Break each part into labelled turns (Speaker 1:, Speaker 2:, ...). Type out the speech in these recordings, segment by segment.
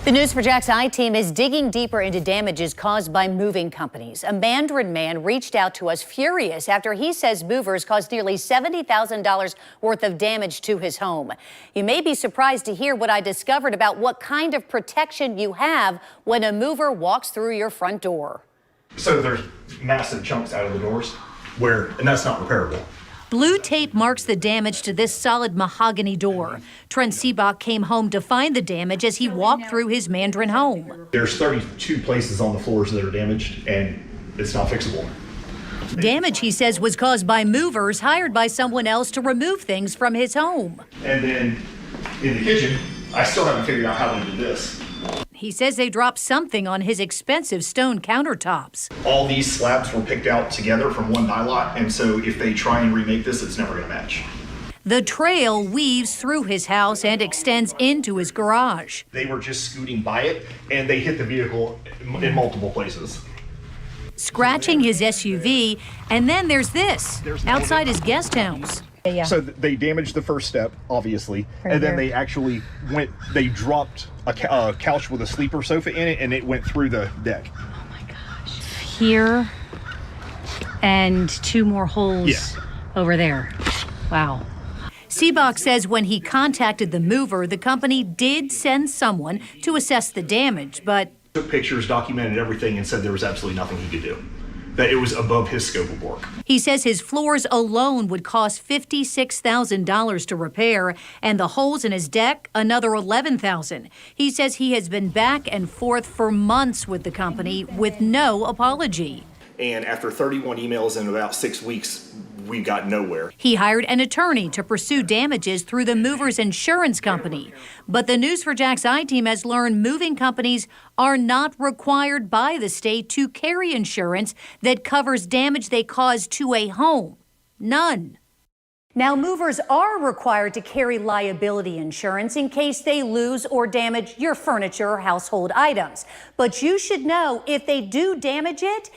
Speaker 1: The News4JAX I-Team is digging deeper into damages caused by moving companies. A Mandarin man reached out to us furious after he says movers caused nearly $70,000 worth of damage to his home. You may be surprised to hear what I discovered about what kind of protection you have when a mover walks through your front door.
Speaker 2: So there's massive chunks out of the doors and that's not repairable.
Speaker 1: Blue tape marks the damage to this solid mahogany door. Trent Seebach came home to find the damage as he walked through his Mandarin home.
Speaker 2: There's 32 places on the floors that are damaged, and it's not fixable.
Speaker 1: Damage, he says, was caused by movers hired by someone else to remove things from his home.
Speaker 2: And then in the kitchen, I still haven't figured out how they did this.
Speaker 1: He says they dropped something on his expensive stone countertops.
Speaker 2: All these slabs were picked out together from one die lot, and so if they try and remake this, it's never going to match.
Speaker 1: The trail weaves through his house and extends into his garage.
Speaker 2: They were just scooting by it, and they hit the vehicle in multiple places.
Speaker 1: Scratching his SUV, and then there's this, outside his guest house.
Speaker 3: Yeah.
Speaker 2: So they damaged the first step, obviously, and then they actually they dropped a couch with a sleeper sofa in it, and it went through the deck.
Speaker 3: Oh my gosh. Here and two more holes over there. Wow.
Speaker 1: Seebach says when he contacted the mover, the company did send someone to assess the damage, but
Speaker 2: Took pictures, documented everything, and said there was absolutely nothing he could do. That it was above his scope of work.
Speaker 1: He says his floors alone would cost $56,000 to repair, and the holes in his deck, another $11,000. He says he has been back and forth for months with the company with no apology.
Speaker 2: And after 31 emails in about 6 weeks, we got nowhere.
Speaker 1: He hired an attorney to pursue damages through the mover's insurance company. But the News4JAX I-Team has learned moving companies are not required by the state to carry insurance that covers damage they cause to a home. None. Now, movers are required to carry liability insurance in case they lose or damage your furniture or household items. But you should know if they do damage it,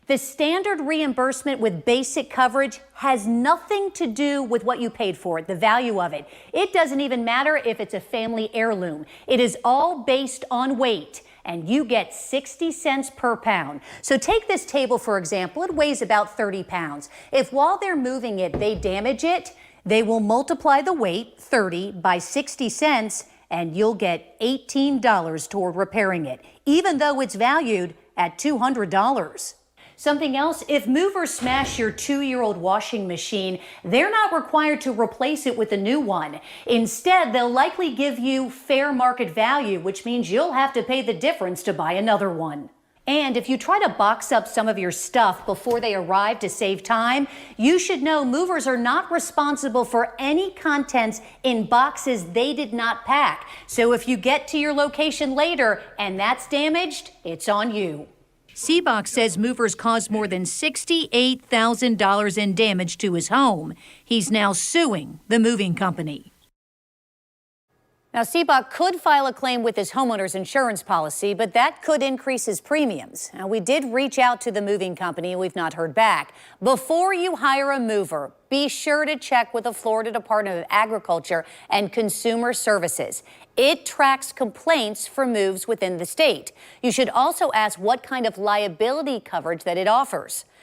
Speaker 1: the standard reimbursement with basic coverage has nothing to do with what you paid for it, the value of it. It doesn't even matter if it's a family heirloom. It is all based on weight, and you get 60 cents per pound. So take this table, for example. It weighs about 30 pounds. If while they're moving it, they damage it, they will multiply the weight, 30, by 60 cents, and you'll get $18 toward repairing it, even though it's valued at $200. Something else, if movers smash your 2-year-old washing machine, they're not required to replace it with a new one. Instead, they'll likely give you fair market value, which means you'll have to pay the difference to buy another one. And if you try to box up some of your stuff before they arrive to save time, you should know movers are not responsible for any contents in boxes they did not pack. So if you get to your location later and that's damaged, it's on you. Seebach says movers caused more than $68,000 in damage to his home. He's now suing the moving company. Now, Seebach could file a claim with his homeowner's insurance policy, but that could increase his premiums. Now, we did reach out to the moving company, and we've not heard back. Before you hire a mover, be sure to check with the Florida Department of Agriculture and Consumer Services. It tracks complaints for moves within the state. You should also ask what kind of liability coverage that it offers.